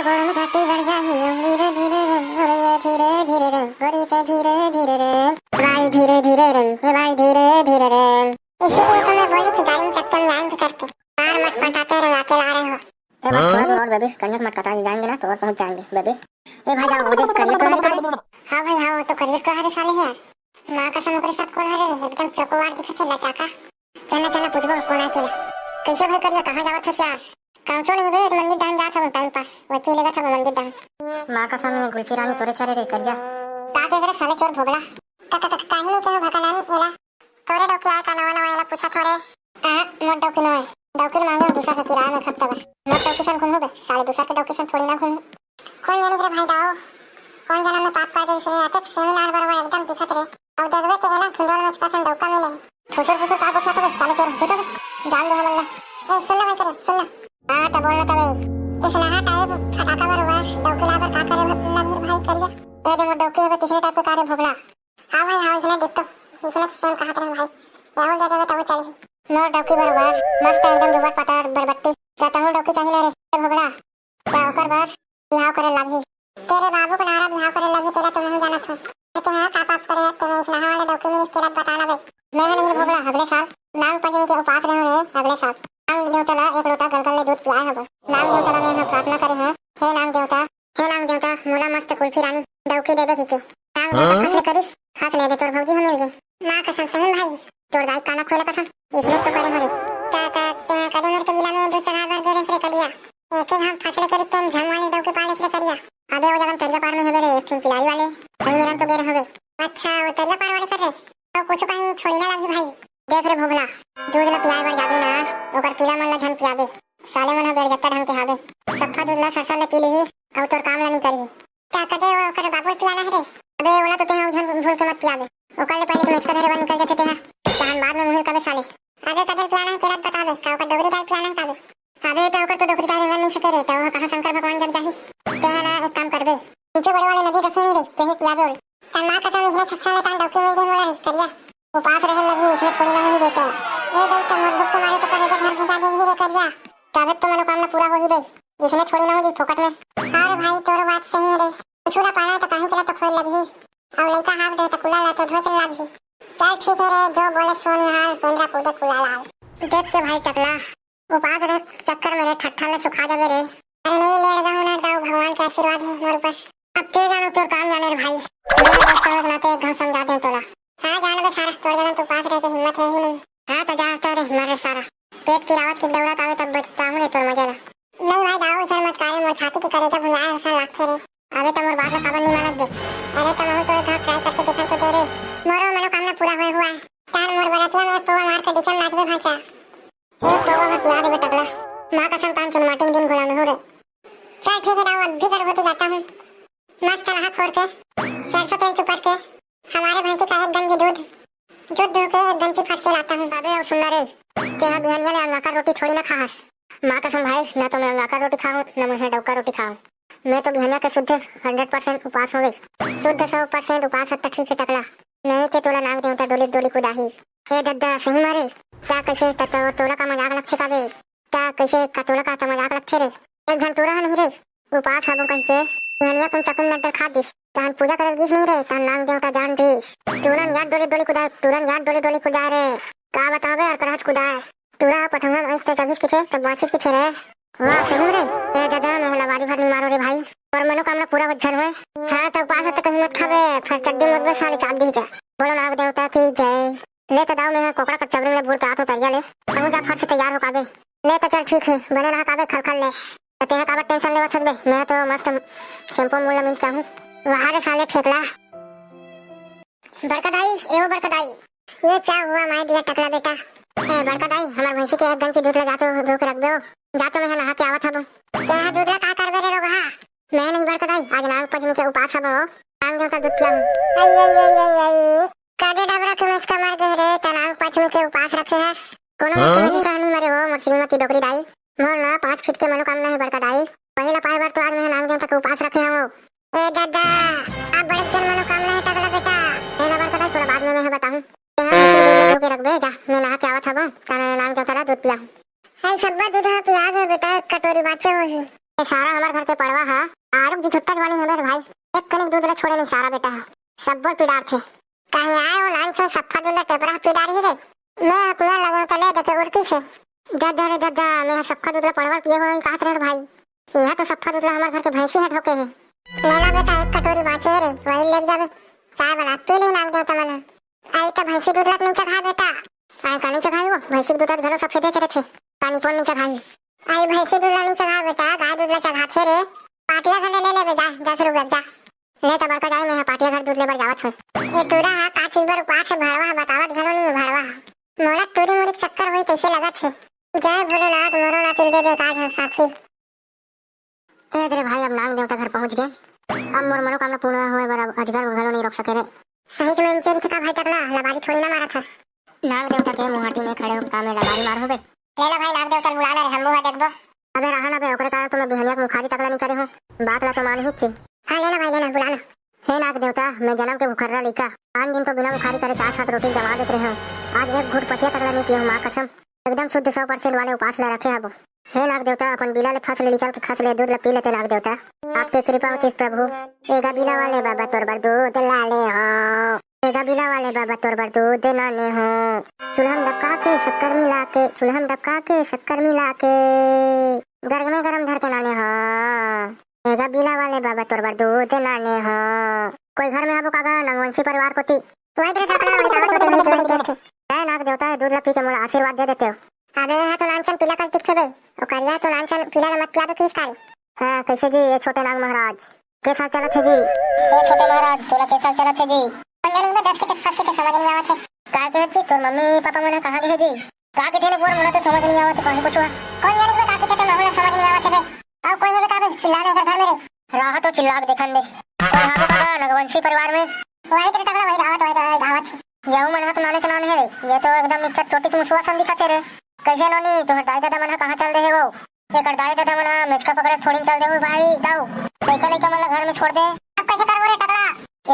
गोड़ घाटी गड़ जाही धीरे धीरे रे गोड़िए धीरे धीरे रे गोड़ीते धीरे धीरे रे भाई धीरे धीरे रे भाई धीरे धीरे रे। इसीलिए तो मैं बोली थी गाड़ी में चक्कर में आएंगे करके, बार मत पटाते रहे आके ला रहे हो। ए बस थोड़ा दूर और बेबी, करिए मत कटा जाएंगे ना तो और पहुंच जाएंगे बेबी। ए भाई जाओ मुझे करिए तो हमारे। हां भाई हां, तो करिए तो हमारे साले हैं मां का समोकरे साथ कौन है रे, एकदम चौकोवार दिखे थे लचाका। चला चला पूछबो कौन है चला। कैसे भाई करिए, कहां जावत है यार? कांचो नहीं बे, मंदिर दान जात है टाइम पास वची लेगा था मंदिर दान। मां का समय गुलफी रानी तोरे छरे रे करिया ता दे रे साले चोर भोगला तक तक काहे नहीं के भकालान एला तोरे डोकी आए का नवा नवा एला पूछा थोड़े मोर डोकी न है डोकी मांगे दूसरा के किराए में खपता बस मोर डोकी सन घूम बे साले दूसरा के डोकी सन थोड़ी ना घूम। कौन जाने रे भाई दाओ, कौन जाने में पाप कर दे से अटक सेमिनार बरबर एकदम दिखत रे। अब देखबे तो एला खिंडोल में पासन डोका मिले फुसुर फुसुर का पूछा तो साले चोर फुटो जान दे हमला। ए सुन ले भाई करे सुन ले हां तो बोलना तबे इस नहा टाइप फटाका बरबर डोकी ला कर का करे मतलब भाई करिया ए दे मोर डोकी है तीसरे टाइप के कार्य भोगला। हां भाई हां इसने देख तो इसने सेम कहा करे भाई राहुल दे देवे तब चली मोर डोकी बरबर मस्त एकदम दुबर पतार बरबट्टी चाहता हूं डोकी चाहिए रे भोगला क्या ओकर बस बिहाव करे लगी तेरे बाबू को नारा बिहाव करे लगी तेरा तो नहीं जाना था कहते हैं का पाप करे तेरे इस नहा वाले डोकी में तेरा बताना बे मैंने नहीं भोगला अगले साल नाग पंचमी के उपास रहे रे अगले साल नाग देवता ला एक लोटा गलगल ले दूध पियाए हब नाग देवता ने हम प्रार्थना करे हैं हे नाग देवता मोला मस्त कुल्फी रानी डोकी देबे के नाग देवता खस करिस खास ले दे तोर भौजी हम मिल गए मां कसम सही भाई तोर दाई काना खोले कसम इसने तो करे हरे ता ते कदे मेरे के बिला में दो चढ़ा कर गेरे से करिया एक हम फसले करते हम झम वाले डोके पाले से करिया अबे वो जगन तेरिया पार में है रे तुम पिलाई वाले भाई मेरा तो गेरे हवे अच्छा वो तेरिया पार वाले कर रे तो कुछ कहीं छोड़ी ना लगी भाई देख रे भोगला दूध ला पियाए बर जाबे ना ओकर पीला मन ला झन पियाबे साले मन बेर जत्ता ढंग के हाबे सफा दूध ला सरसर ले पी लेही और तोर काम ला नहीं करी ता कदे वो ओकर बाबू पियाना है रे अबे ओला तो ते झन भूल के मत पियाबे ओकर ले पहले तुम इसका धरे निकल जाते ते तहन बाद में मुंह कबे साले अबे कदे पियाना है तेरा बताबे का ओकर डोगरी दाल पियाना है काबे अबे तो ओकर तो डोगरी दाल नहीं सके रे तो कहां शंकर भगवान जब जाही तेरा एक काम करबे नीचे बड़े वाले नदी रखे नहीं रे तेही पियाबे ओल तन मां का तो इधर छक्का ले तन डोकी मिल गई मोला रे करिया वो पास रहने लगी इसमें थोड़ी ना नहीं देता ए गई तो मत भूख के मारे तो कहीं के घर पहुंचा देगी रे करिया तब तो मनोकामना पूरा हो ही गई इसमें थोड़ी ना होगी फोकट में। अरे भाई तोर बात सही है रे कुछ ना पाना तो कहीं चला तो खोल लगी अब लड़का हाथ दे तो कुला ला तो धो चल लगी चल ठीक है रे जो बोले सोनी हाल पेंद्रा कूदे कुला लाल देख के भाई टकला वो पास रे चक्कर में रे ठट्ठा में सुखा जावे रे अरे नहीं ले लगा ना दाऊ भगवान का आशीर्वाद है मोर ऊपर अब ते जानो तोर काम जाने रे भाई मेरा दोस्त लोग ना ते घर समझा दे तोला हां जान बे सारा तोर जन तो पास रह के हिम्मत है ही नहीं हां तो जा तो रे मारे सारा पेट की रावत की दौड़त आवे तब बचता हूं रे तोर मजा ला नहीं भाई दाऊ सर मत करे मोर छाती की करे जब भुलाए हसन लागथे रे अबे तो मोर बात का खबर नहीं मानत दे अरे तो मैं तो एक हाथ ट्राई करके देखा तो तेरे मोरो मनोकामना पूरा होए हुआ है तान मोर बरातिया में पोवा मार के डिचन नाचबे भाचा एक पोवा में पिया देबे टकला मां कसम तान सुन माटिंग दिन घोड़ा में हो रे चल ठीक है दाऊ अभी कर होती जाता हूं मस्त नहा खोर के सरसों तेल चुपर के हमारे भैंसी का एक गंजी दूध धो के एक गंजी फट से लाता हूं। अबे ओ सुन रे तेरा बिहानिया ले माका रोटी थोड़ी ना खास मां कसम भाई ना तो मैं माका रोटी खाऊं ना मैं डौका रोटी खाऊं मैं तो बिहानिया के शुद्ध 100% उपास हो गई शुद्ध 100% उपास तक ही से टकला नहीं ते तोला नाग देवता डोली डोली कुदाही हे दद्दा सही मारे क्या कैसे तोला का मजाक लग छिका बे क्या कैसे का तोला का मजाक लग छे रे एक घंटा पूरा नहीं रे उपास हबो कैसे बिहानिया कुन चकुन नड्डर खा दिस तहन पूजा कर गिस नहीं रे तहन नाग देवता जान दिस तुरंत याद डोली कुदा रे का बतावे और करहत कुदा तुरा पठंगा ऐसे 24 की थे तब 32 की थे रे वाह सही रे ए दादा मोहला बारी भर नहीं मारो रे भाई और मनोकामना पूरा वज्जन हुए हां तब पास तक कहीं मत खावे फिर चड्डी मत बे साले चाप दी जा बोलो नाग देवता की जय ले तो दाव में कोकड़ा का चबरी ले बोल के आतो तरिया ले तू जा फट से तैयार हो काबे ले तो चल ठीक है बने रहा काबे खलखल ले तेरा काबे टेंशन लेवत हस बे मैं तो मस्त शैम्पू मूला मिल चाहूं वहां रे साले फेंकला बरकदाई ये क्या हुआ मार दिया टकला बेटा ए बरकदाई हमार भैंसी के एक गंजी दूध ले जातो धो के रख दो जातो मैं नहा के आवत हबो तेरा दूध ला का करबे रे रोगा मैं नहीं बरकदाई आज नाग पंचमी के उपास हबो नाग देवता दूध पिया आई कादे डबरा के मच का मार के रे त नाग पंचमी के उपास रखे हस कोनो नहीं रहनी मरे हो मोर श्रीमती डोकरी दाई मोर ना 5 फीट के मनोकामना है बरकदाई पहला पाए बार तो आज मैं नाग देवता के उपास रखे हूं ए दादा आप बड़े जन मनोकामना है टकला बेटा मेरा बरकदाई थोड़ा बाद में मैं बताऊं तेरा के रख दे जा मैं नहा के आवत हबो ताने नाग देवता दूध पिया हाय सब दूध पिया के बेटा एक कटोरी बाचे हो ये सारा हमारे घर के पड़वा है। आरुप जी छुट्टा वाली है मेरे भाई। एक कनिक दूध ले छोड़े नहीं सारा बेटा है। सब बोल पिडार थे। कहीं आए वो लाइन से सफा दूल्हा टेपरा पिडारी रे। मैं अपना लगा तले देखे उड़ती से। दादा रे दादा मैं सफा दूल्हा पड़वा पिए हुए कहत रहे भाई। यहाँ तो सफा दूल्हा हमारे घर के भैंसी है ढोके है। लेला बेटा एक कटोरी बाचे रे वही ले जावे। चाय बना पी ले नाम देवता मना। आई तो भैंसी दूध नहीं चढ़ा बेटा। आई कानी चढ़ाई वो भैंसी दूध घर सफेदे चढ़े थे। कानी पोन नहीं चढ़ाई। आई भैंसी दूध नहीं चढ़ा बेटा गाय दूध चढ़ाते रे। पाटिया घर ले ले जा 10 रुपया जा। ले तो बड़का जाए मैं पाटिया घर दूध ले बर जावत हूँ। ये तूरा हा काची बर पास से भड़वा बतावत घरों नहीं भड़वा। मोला तूरी मुरी चक्कर हुई कैसे लगा छे। जय भोलेनाथ मोरो ना चिल दे काज है साथी। ए तेरे भाई अब नाग देवता घर पहुंच गए। अब मोर मनोकामना पूर्ण हुए बर अजगर घरों नहीं रोक सके रे। सही में इंचेरी था भाई टकला लबारी थोड़ी ना मारा था। नाग देवता के मुहाटी में खड़े हो काम में लबारी मार हो बे। लेला भाई नाग देवता बुला ले हम मुहा देखबो। अबे रहा ना बे ओकरे कारण तुम्हें बिहनिया मुखारी टकला नहीं करे हो। बात ला तो मान ही छी। हां लेना भाई लेना बुला ला। हे नाग देवता मैं जन्म के भूखर्रा लिखा। 5 दिन तो बिना बुखारी करे 4-7 रोटी जमा देते रहे हो। आज एक घूट पचिया तकला नहीं पियो मां कसम। एकदम शुद्ध 100% वाले उपास ला रखे हबो। हे नाग देवता अपन बिला ले फसल निकाल के खस ले दूध ले पी लेते नाग देवता। आपके कृपा होती प्रभु। एगा बिला वाले बाबा तोर बर दूध लाले हो। एगा बिला वाले बाबा तोर बर दूध लाले हो। चूल्हा डबका के शक्कर मिला के चूल्हा डबका के शक्कर मिला के गर्म में गरम धर के लाने हो। एगा बिला वाले बाबा तोर बर दूध लाले हो। कोई घर में हबो कागा नंगवंशी परिवार कोती। वही तेरे साथ वही दावत होते नहीं जोड़ी देते। जय नाग देवता दूध ला पी के मोला आशीर्वाद दे देते हो। अबे है तो लांछन पीला कर दिख छबे। ओ करिया तो लांछन पीला मत पिया दो किस काल। हां कैसे जी ये छोटे नाग महाराज के साथ चलत है जी। ये छोटे महाराज तोला के साथ चलत है जी। पंजानी में 10 के फंस के समझ नहीं आवत है। का के जी तोर मम्मी पापा मने कहां गए जी। का के थे बोल मोला तो समझ नहीं आवत कहीं कुछ हुआ। कौन जाने में का के थे मोला समझ नहीं आवत है। अब कोई है का चिल्ला रहे घर मेरे। राह तो चिल्ला के देखन दे। कोई हां का नगवंशी परिवार में वही तेरे तगड़ा वही दावत यहू मन हाथ नाले चलाने है। ये तो एकदम इज्जत टोटी तुम सुआ सन दिखते रे। कैसे नोनी तोहर दाई दादा मन कहां चल दे है वो। एकर दाई दादा मन मेचका पकड़े थोड़ी चल दे हो भाई दाऊ। लइका लइका मन घर में छोड़ दे। अब कैसे करबो रे टकला।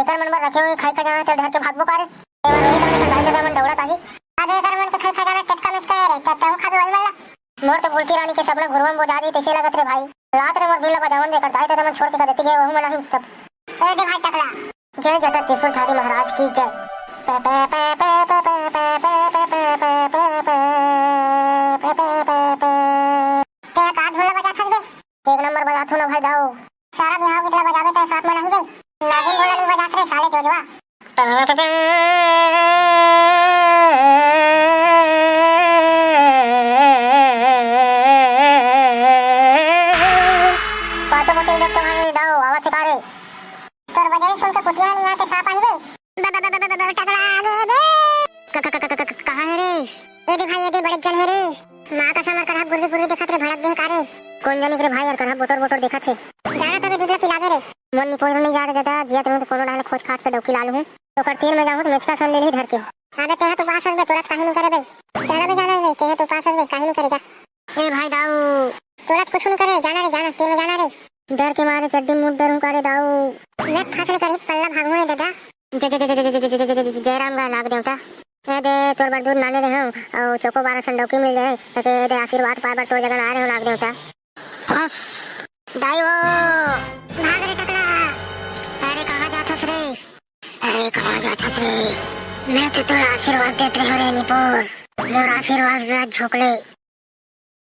एकर मन पर रखे हुए खाई खा जावे तो धर के भागबो करे। एवर वही तो दाई दादा मन दौड़त आही। अब एकर मन के खाई खा जाना टटका में के रे तब खाबे वही वाला। मोर तो बुलकी रानी के सपना घुरवा में बोझा दी तैसे लगत रे भाई। रात रे मोर बिल्ला बजावन देकर दाई दादा मन छोड़ के देती गए वहू मन नहीं सब। ए दे भाई टकला। जय जटा त्रिशूलधारी महाराज की जय। एक नंबर बजात हो ना भाई जाओ। सारा बिहाव कितना बजावे तो साथ में नहीं भाई। नागिन बोला नहीं बजात रे साले जोजवा। पांचों मोटे देखते भाई जाओ आवाज से कारे। तोर बजाई सुन के कुतिया नहीं आते साफ आई बे। टकरा आगे बे। कहां है रे। ये दे भाई ये दे बड़े जन है रे। मां का समर करहा गुर्री गुर्री देखत रे भड़क दे कारे। कौन जाने रे भाई यार करहा बोटर बोटर देखा छे। जाना तबे दूध पिलावे रे। मन निपोर नहीं जा रे दादा जिया तुम तो कोनो डाले खोज खाच के डोकी लालू हूं। तो कर तीर में जाऊं तो मेचका सन ले नहीं धर के। अबे तेरा तो पास में तुरंत काहे नहीं करे बे। जाना रे तेरा तो पास में काहे नहीं करे जा। ए भाई दाऊ तुरंत कुछ नहीं करे जाना रे जाना तीर में जाना रे। डर के मारे चड्डी मुंह डर हूं करे दाऊ। लेक फासले करे पल्ला भागू रे दादा। जय राम गा नाग देवता। ए दे तोर बर दूध नाले रे हूं और चोको 12 संडौकी मिल जाए तो दे आशीर्वाद पाए बर तोर जगह आ रहे हो नाग देवता। फस दाई वो भाग रे टकला। अरे कहां जाथस रे। अरे कहां जाथस रे। मैं तो तोर आशीर्वाद देत रहे रे निपोर। मोर आशीर्वाद झोकले।